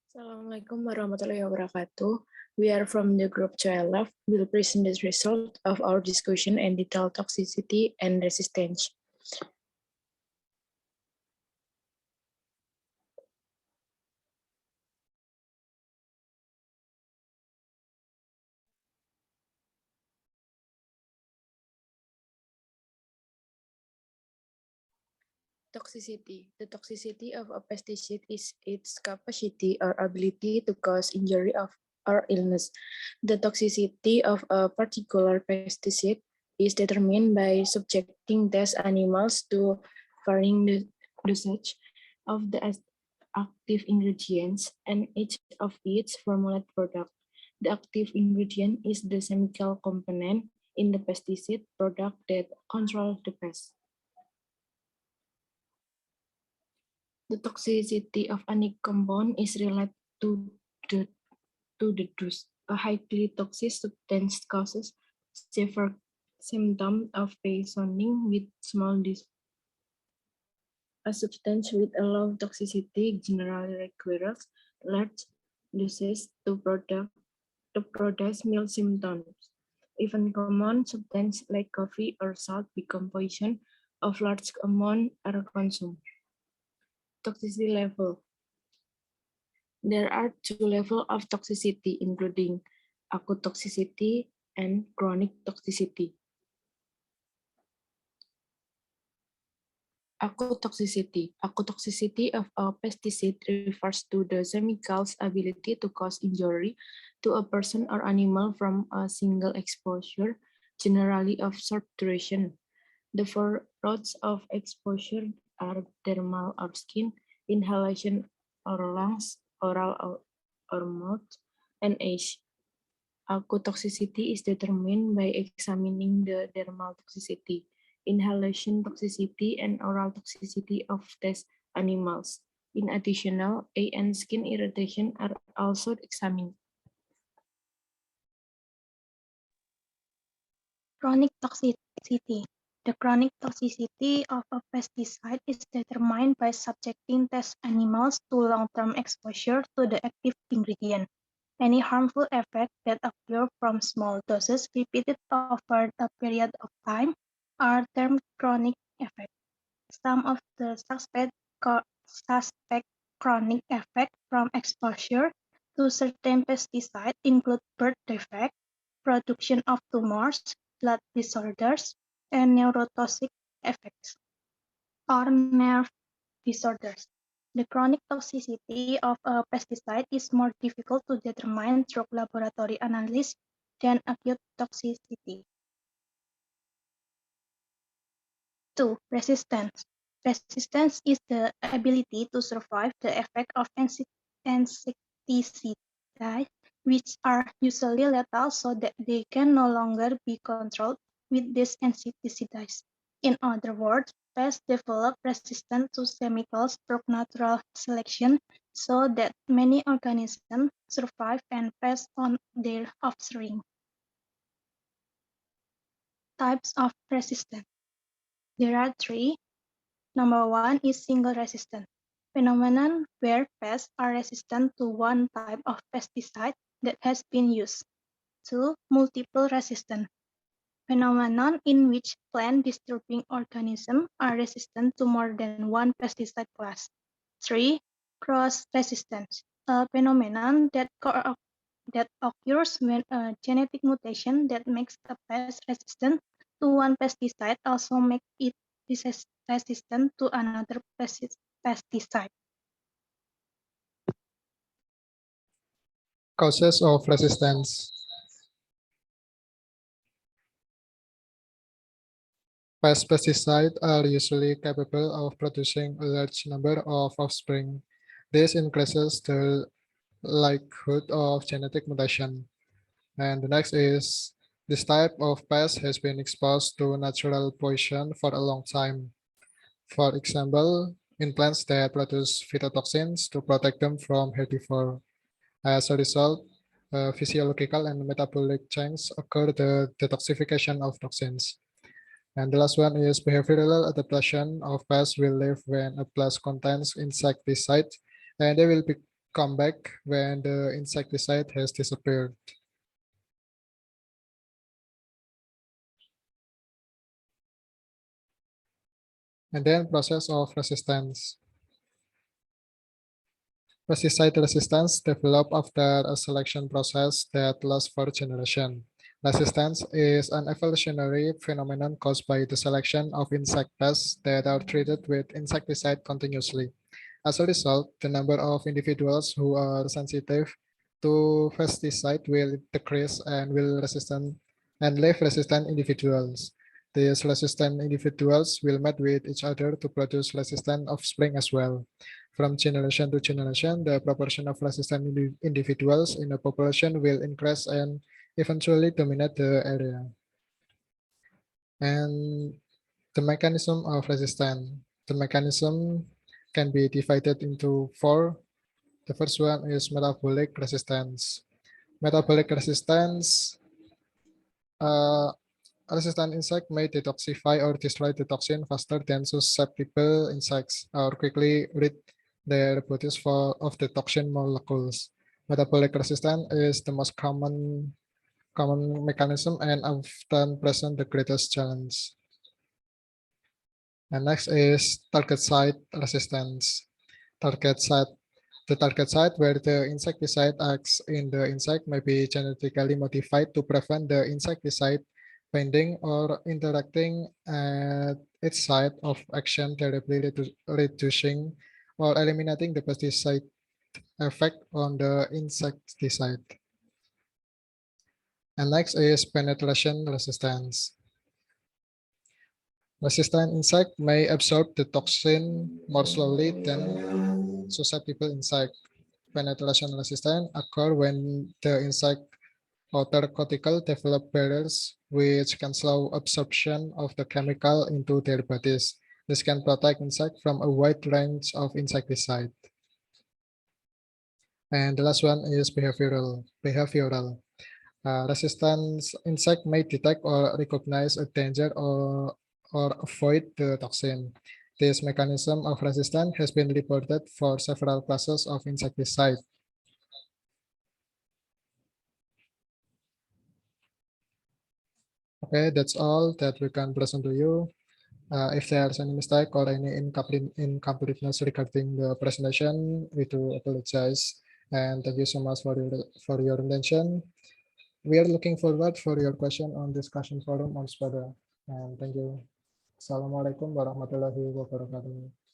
Assalamualaikum warahmatullahi wabarakatuh. We are from the group 12. We'll present the result of our discussion entitled Toxicity and Resistance. Toxicity. The toxicity of a pesticide is its capacity or ability to cause injury or illness. The toxicity of a particular pesticide is determined by subjecting test animals to varying dosage of the active ingredients and each of its formulated product. The active ingredient is the chemical component in the pesticide product that controls the pest. The toxicity of any compound is related the, to the dose. A highly toxic substance causes severe symptoms of poisoning with small dose. A substance with a low toxicity generally requires large doses to produce mild symptoms. Even common substances like coffee or salt become poison if large amounts are consumed. Toxicity level. There are two levels of toxicity, including acute toxicity and chronic toxicity. Acute toxicity. Acute toxicity of a pesticide refers to the chemical's ability to cause injury to a person or animal from a single exposure, generally of short duration. The four routes of exposure are dermal or skin, inhalation or lungs, oral or mouth, and age. Acute toxicity is determined by examining the dermal toxicity, inhalation toxicity, and oral toxicity of test animals. In addition, eye and skin irritation are also examined. Chronic toxicity. The chronic toxicity of a pesticide is determined by subjecting test animals to long-term exposure to the active ingredient. Any harmful effects that occur from small doses repeated over a period of time are termed chronic effects. Some of the suspect chronic effects from exposure to certain pesticides include birth defects, production of tumors, blood disorders, and neurotoxic effects or nerve disorders. The chronic toxicity of a pesticide is more difficult to determine through laboratory analysis than acute toxicity. 2. Resistance. Resistance is the ability to survive the effect of insecticides, which are usually lethal so that they can no longer be controlled with these insecticides. In other words, pests develop resistance to chemicals through natural selection so that many organisms survive and pass on their offspring. Types of resistance. There are three. Number one is single resistance, phenomenon where pests are resistant to one type of pesticide that has been used. 2. Multiple resistance, phenomenon in which plant-disturbing organisms are resistant to more than one pesticide class. 3. Cross-resistance, a phenomenon that occurs when a genetic mutation that makes a pest resistant to one pesticide also makes it resistant to another pesticide. Causes of resistance. Pesticides are usually capable of producing a large number of offspring. This increases the likelihood of genetic mutation. And the next is this type of pest has been exposed to natural poison for a long time. For example, in plants that produce phytotoxins to protect them from herbivore. As a result, physiological and metabolic changes occur the detoxification of toxins. And the last one is behavioral adaptation of pests will live when a plant contains insecticide, and they will come back when the insecticide has disappeared. And then process of resistance. Pesticide resistance develop after a selection process that lasts for generation. Resistance is an evolutionary phenomenon caused by the selection of insect pests that are treated with insecticide continuously. As a result, the number of individuals who are sensitive to pesticide will decrease and will resistant and leave resistant individuals. These resistant individuals will mate with each other to produce resistant offspring as well. From generation to generation, the proportion of resistant individuals in a population will increase and eventually dominate the area. And the mechanism of resistance. The mechanism can be divided into four. The first one is metabolic resistance. Metabolic resistance, uh, resistant insect may detoxify or destroy the toxin faster than susceptible insects or quickly rid their bodies of the toxin molecules. Metabolic resistance is the most common mechanism and often present the greatest challenge. And next is target site resistance. Target site The target site where the insecticide acts in the insect may be genetically modified to prevent the insecticide binding or interacting at its site of action, thereby reducing or eliminating the pesticide effect on the insecticide. And next is penetration resistance. Resistant insect may absorb the toxin more slowly than susceptible insect. Penetration resistance occur when the insect outer cortical develop barriers which can slow absorption of the chemical into their bodies. This can protect insect from a wide range of insecticide. And the last one is behavioral. Resistance insect may detect or recognize a danger or avoid the toxin. This mechanism of resistance has been reported for several classes of insecticide. Okay, that's all that we can present to you. If there's any mistake or any incompleteness regarding the presentation, we do apologize. And thank you so much for your attention. We are looking forward for your question on discussion forum on SPADA. And thank you. Assalamualaikum warahmatullahi wabarakatuh.